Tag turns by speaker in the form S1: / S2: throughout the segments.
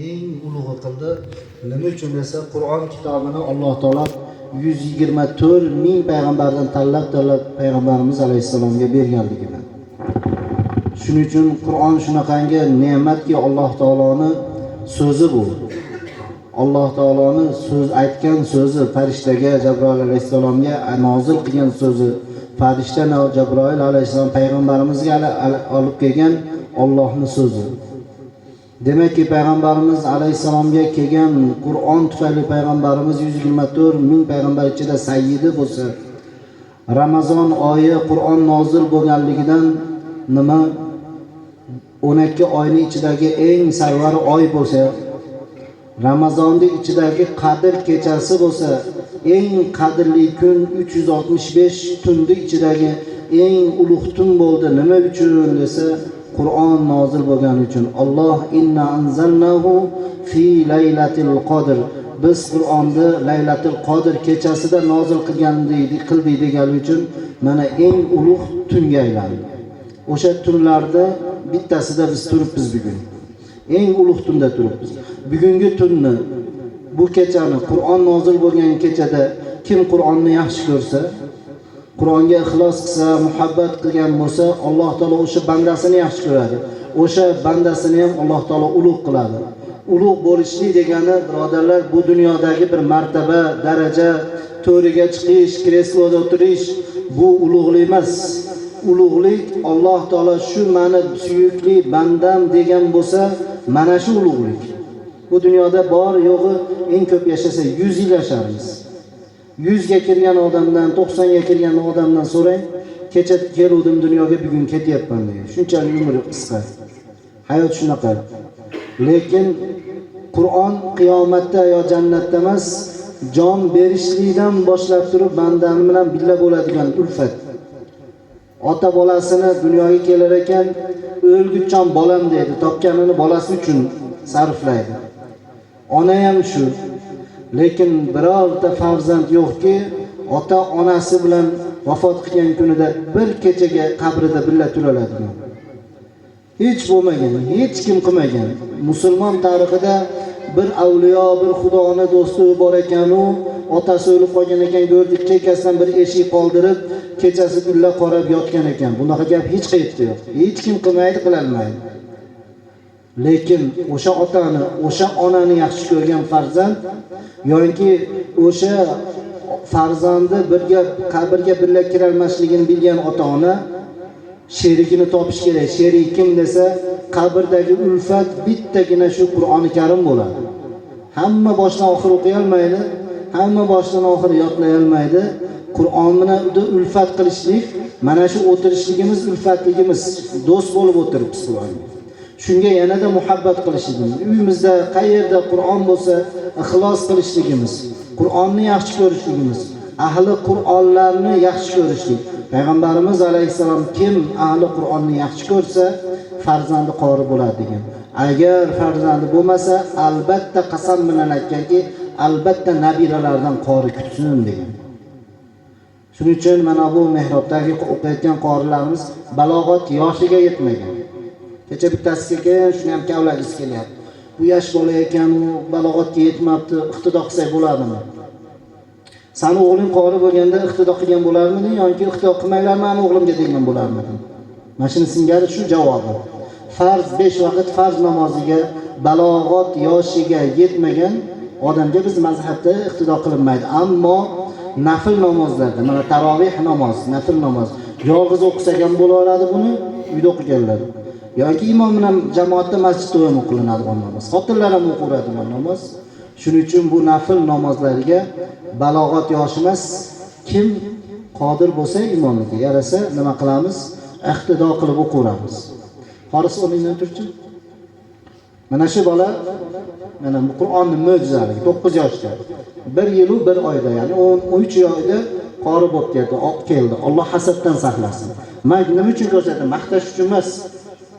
S1: eng ulug'i qildi. Nima uchun desa, Qur'on kitobini Alloh taolo 124 ming payg'ambardan tanlab payg'ambarimiz alayhisalomga berganligidan. Shuning uchun Qur'on shunaqangi ne'matki, Alloh taoloning so'zi bu. Alloh taoloning so'z aytgan so'zi, farishtaga Jabroil alayhisalomga nozil qilgan so'zi, farishta Jabroil alayhisalom payg'ambarimizga olib kelgan Allohning so'zi. Demek ki Peygamberimiz Aleyhisselam'ga kelgan Qur'on tufayli Peygamberimiz 124 ming payg'ambar ichida sayyidi bo'lsa, Ramazon oyi Qur'on nozil bo'lganligidan nima 12 oyning ichidagi eng sarvar oy bo'lsa, Ramazonning ichidagi qadr kechasi bo'lsa, eng qadrli kun 365 tunning ichidagi eng ulug' tun bo'ldi. Nima uchun desa, Qur'on nozil bo'lgani uchun. Alloh inna anzalnahu fi laylatil qadr. Biz Qur'onni laylatil qadr kechasida nozil qildik degani uchun mana eng ulug' tunga aylandi. O'sha tunlarda bittasida biz turibmiz bugun. Eng ulug' tunda turibmiz. Bugungi tunni, bu kechani, Qur'on nozil bo'lgan kechada kim Qur'onni yaxshi ko'rsa, Qur'onga ixlos qilsa, muhabbat qilgan bo'lsa, Alloh taolo o'sha bandasini yaxshi ko'radi. O'sha bandasini ham Alloh taolo ulug' qiladi. Ulug' bo'lishlik degani, birodarlar, bu dunyodagi bir martaba, daraja, to'riga chiqish, kresloda o'tirish, bu ulug'lik emas. Ulug'lik Alloh taolo shu meni suyukli bandam degan bo'lsa, mana shu ulug'lik. Bu dunyoda bor yo'g'i eng ko'p yashasa 100 yil yasharmiz. 100 ga kirgan odamdan, 90 ga kirgan odamdan so'rang, kecha keluvdim dunyoga, bugun ketyapman degan. Shunchalik umri qisqa. Hayot shunaqa. Lekin Qur'on qiyomatda yo jannatda emas, jon berishlikdan boshlab turib bandam bilan billa bo'ladigan ulfat. Ota bolasini dunyoga kelar ekan, o'lguchon bolam deydi, topganini bolasi uchun sarflaydi. Ona ham shu. Lekin birorta farzand yo'qki, ota onasi bilan vafot qilgan kunida bir kechaga qabrida billa turadigan. Hech bo'lmagan, hech kim qilmagan. Musulmon tarixida bir avliyo, bir Xudoning do'sti bor ekan, u otasi o'lib qolgan ekan, ko'rdik, chekkasidan bir eshik qoldirib, kechasi billa qorab yotgan ekan. Bunaqa gap hech qayerda yo'q. Hech kim qilmaydi, qilolmaydi. Lekin o'sha otani, o'sha onani yaxshi ko'rgan farzand yoki o'sha farzandi qabrga birga kirolmasligini bilgan ota-ona sherigini topish kerak. Sherik kim desa, qabrdagi ulfat bittagina shu Qur'oni Karim bo'ladi. Hamma boshdan oxir o'qiy olmaydi, hamma boshdan oxir yodlay olmaydi. Qur'on bilan ulfat qilishlik, mana shu o'tirishligimiz, ulfatligimiz, do'st bo'lib o'tiribmiz Qur'onga. Shunga yanada muhabbat qilishligimiz, uyimizda qayerda Qur'on bo'lsa, ixlos qilishligimiz, Qur'onni yaxshi ko'rishligimiz, ahli Qur'onlarni yaxshi ko'rishlik. Payg'ambarimiz alayhisalom kim ahli Qur'onni yaxshi ko'rsa, farzandi qori bo'ladi degan. Agar farzandi bo'lmasa, albatta qasam bilan aytganki, albatta nabiralardan qori kutsin degan. Shuning uchun mana bu mehrobdagi o'qiyotgan qorilarimiz balog'at yoshiga yetmagan. Kecha bittasi kelgan, shuni ham kavlagisi kelyapti. Bu yosh bola ekan, u balog'atga yetmabdi, iqtido qilsa bo'ladimi? Sani o'g'ling qori bo'lganda iqtido qilgan bo'larmiding yoki iqtido qilmaylarmi mani o'g'limga degan bo'larmiding? Mana shuni singari shu javobi. Farz 5 vaqt farz namoziga balog'at yoshiga yetmagan odamga biz mazhabda iqtido qilinmaydi. Ammo nafil namozlarda, mana tarovih namoz, nafil namoz, yolg'iz o'qisak ham bo'laveradi buni, uyda o'qiganlar. Yoki imom bilan jamoatda masjidda ham o'qilinadigan namoz. Xotinlar ham o'qiradigan namoz. Shuning uchun bu nafil namozlarga balog'at yoshi emas, kim qodir bo'lsa imomga yarasa nima qilamiz? Iqtido qilib o'qiramiz. Qoris o'rnidan turchi. Mana shu bola mana Qur'onning mo'jizaligi 9 yoshda. 1 yil 1 oyda, ya'ni 13 oyda qori bo'lib keldi. Alloh hasaddan saqlasin. Men nima uchun ko'rsatim? Maqtash uchun emas.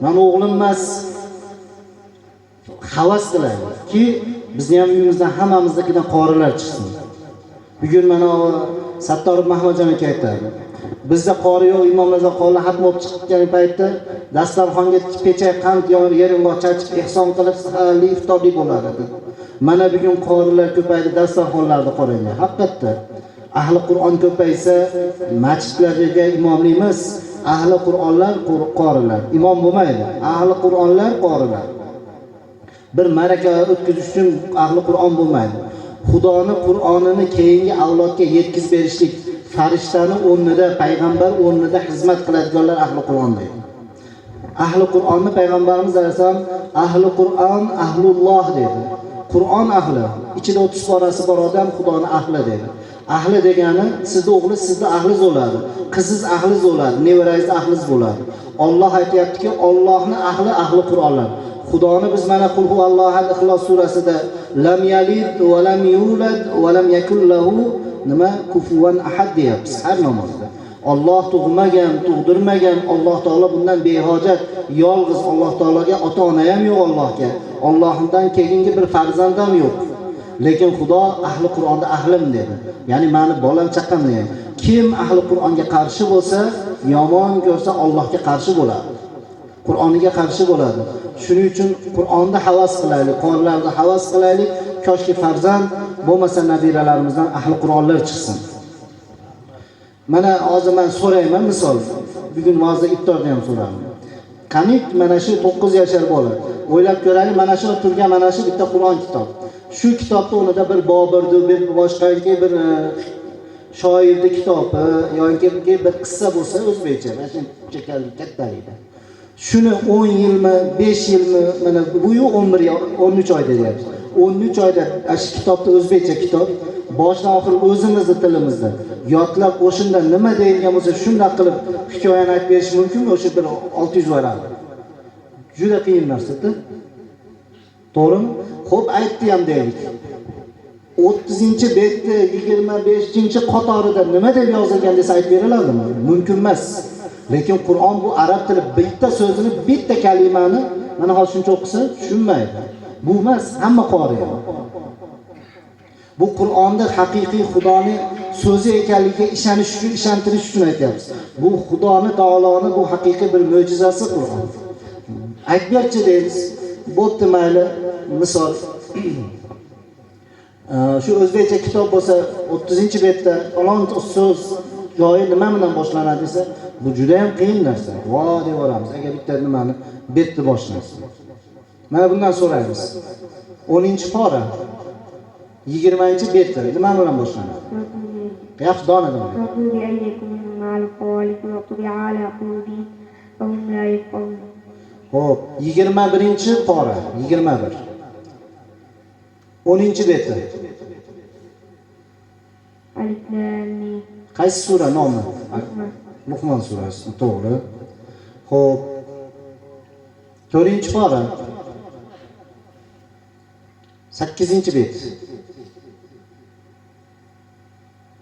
S1: Men o'g'lim emas. Havas qilaylik ki bizni ham uyimizdan hammamiznikidan qorilar chiqsin. Bugun mana Sattorov Mahmadjon aka aytadi. Bizda qori yo'q, imomlardan qori xatm o'qib chiqqan paytda dasturxonga pechay qand yong'oq chachib ehson qilib saharli iftorlik bo'lar edi. Mana bugun qorilar ko'paydi, dasturxonlarni qarang. Haqiqatda ahli Qur'on ko'paysa, masjidlarga imomlik emas, ahli Qur'onlar qorilar. Imom bo'lmaydi. Ahli Qur'onlar qorilar. Bir maraka o'tkazish uchun ahli Qur'on bo'lmaydi. Xudoni Qur'onini keyingi avlodga yetkazib berishlik, farishtani o'rnida, payg'ambar o'rnida xizmat qiladiganlar ahli Qur'on deydi. Ahli Qur'onni payg'ambarimiz alayhisalom ahli Qur'on, ahlulloh dedi. Qur'on ahli, ichida 30 porasi bor odam Xudoni ahli dedi. Ahli degani sizni o'g'li sizni ahliz bo'ladi, qiziz ahliz bo'ladi, nevarangiz ahliz bo'ladi. Alloh aytayaptiki, Allohning ahli Qur'onlar. Xudoni biz mana Qul huvallohu ahad Ixlos surasida lam yalid va lam yulad va lam yakul lahu nima kufuvan ahad deyapmiz har namozda. Alloh tug'magan, tug'dirmagan, Alloh taolo bundan behojat, yolg'iz Alloh taologa ota-ona ham yo'q Allohga. Allohdan keyingi bir farzand ham yo'q. Lekin Xudo ahli Qur'onda ahlim dedi. Ya'ni meni bolam chaqam dedi. Kim ahli Qur'onga qarshi bo'lsa, yomon ko'rsa Allohga qarshi bo'ladi. Qur'oniga qarshi bo'ladi. Shuning uchun Qur'onda havas qilaylik, qorilarda havas qilaylik. Koshki farzand bo'lmasa nabiralarimizdan ahli Qur'onlar chiqsin. Mana hozir men so'rayman, misol, bugun va'zda iftorda ham so'radim. Qanit mana shu 9 yoshar bola. O'ylab ko'raylik, mana shu turgan mana shu bitta Qur'on kitob. Shu kitobda unida bir Bobirdi, bir boshqaniki bir shoirning kitobi yoki bir qissa bo'lsa o'zbekcha, mana shu chekalik kattalikda. Shuni 10 yilmi, 5 yilmi, mana bu 11 13 oyda deyapti. 13 oyda shu kitobda o'zbekcha kitob boshdan oxir o'zimizning tilimizda yodlab o'shinda nima deyilgan bo'lsa shunday qilib hikoyani aytib berish mumkinmi? O'sha bir 600 varaq. Juda qiyin narsa-da. To'g'rimi? Xo'p, aytdi ham deylik. 30-betda 25-qatorida nima deb yozilgan desa aytib beriladimi? Mumkin emas. Lekin Qur'on bu arab tili bitta so'zini, bitta kalimani mana hozir shuncha o'qisa tushunmaydi. Bu emas, hamma qori. Bu Qur'onda haqiqiy Xudoning so'zi ekanligiga ishonish uchun, ishontirish uchun aytyapmiz. Bu Xudoni taoloni bu haqiqiy bir mo'jizasi Qur'on. Aytberchi deymiz. Bo'pti mayli, misol shu o'zbekcha kitob bo'lsa 30-betda falon so'z joyi nima bilan boshlanadi desa, bu juda ham qiyin narsa. Vo deb o'ramiz. Agar bitta nimani betni boshlansa. Mana bundan so'raymiz. 10-pora 20-betda nima bilan boshlanadi? Yaxshi donadan. Hop, 21-pora, 21. 10-beti.
S2: Alif lam mim.
S1: Qaysi sura nomi? Luqmon surasi, to'g'ri. Hop. 4-pora. 8-bet.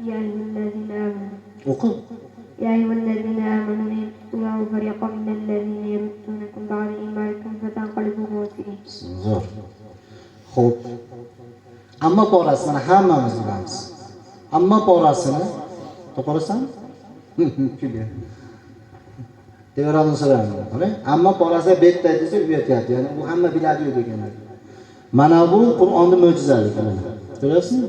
S2: Ya ayyuhallazina amanu.
S1: O'qi.
S2: Ya ayyuhallazina amanu ittaqulloha wa fariqan minallazina yaruddunakum ba'da imanikum fatanqalibu khasirin.
S1: Zo'r. Xo'p. Amma porasi mana hammamiz bilamiz. Amma porasini to'g'risan? Devranni so'rayman. Amma porasi betda desa uyatyapti. Ya'ni bu hamma biladi degan. Mana bu Qur'onning mo'jizaligi. Ko'rasizmi?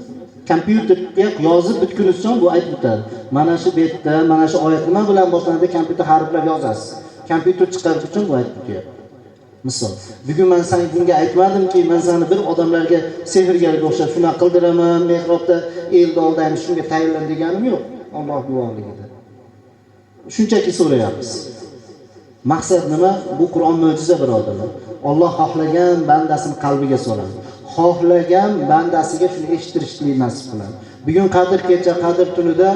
S1: Kompyuterga yozib bitkilishsan bu aytib o'tadi. Mana shu betda, mana shu oyat nima bilan boshlanadi, kompyuter harflar yozasiz. Kompyuter chiqarish uchun bu aytib o'tyapti. Misol, bugun men senga bunga aytmadimki, men seni bir odamlarga sehrgarga o'xshab shuna qildiraman, mehrobda elda oldaymi shunga tayyorlan deganim yo'q. Alloh guvohligida. Shunchaki so'rayapmiz. Maqsad nima? Bu Qur'on mo'jiza birodarlar. Alloh xohlagan bandasini qalbiga soladi. Xohlagan bandasiga shuni eshittirishni nasib qiladi. Bugun Qadr kecha, Qadr tunida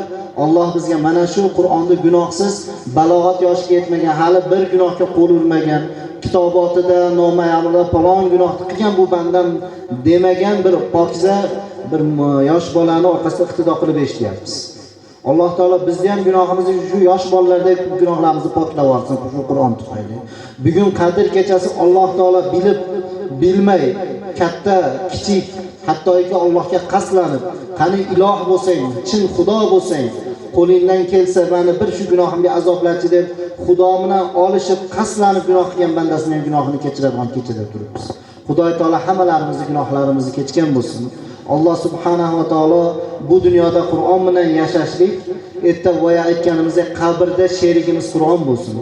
S1: Alloh bizga mana shu Qur'onni gunohsiz, balog'at yoshiga yetmagan, hali bir gunohga qo'l urmagan, kitobotida nomayamida falon gunohni qilgan bu bandam demagan bir pokiza bir yosh bolani orqasida iqtido qilib eshityapmiz. Alloh taolo bizni ham gunohimizni shu yosh bolalardek gunohlarimizni poklab yuborsin shu Qur'on tufayli. Bugun Qadr kechasi Alloh taolo bilib, bilmay, katta, kichik, hattoki Allohga qaslanib, qani iloh bo'lsang, chin Xudo bo'lsang, qo'lingdan kelsa meni bir shu gunohimga azoblachi deb Xudo bilan olishib qasdlanib gunoh qilgan bandasining gunohini kechiradigan kechada turibmiz. Xudo taolo hammalarimizni gunohlarimizni kechgan bo'lsin. Alloh subhanahu va taolo bu dunyoda Qur'on bilan yashashlik, erta boya aytganimizdek qabrda sherigimiz Qur'on bo'lsin.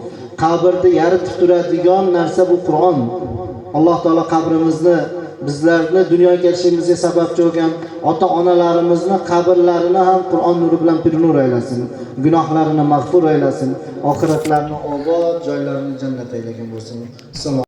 S1: Qabrda yaritib turadigan narsa bu Qur'on. Alloh taolo qabrimizni, bizlarni dunyoga kelishimizga sababchi bo'lgan ota-onalarimizni qabrlarini ham Qur'on nuri bilan pir-nur aylasin. Gunohlarini mag'fur aylasin. Oxiratlarini obod, joylarini jannat aylagan bo'lsin. Salom.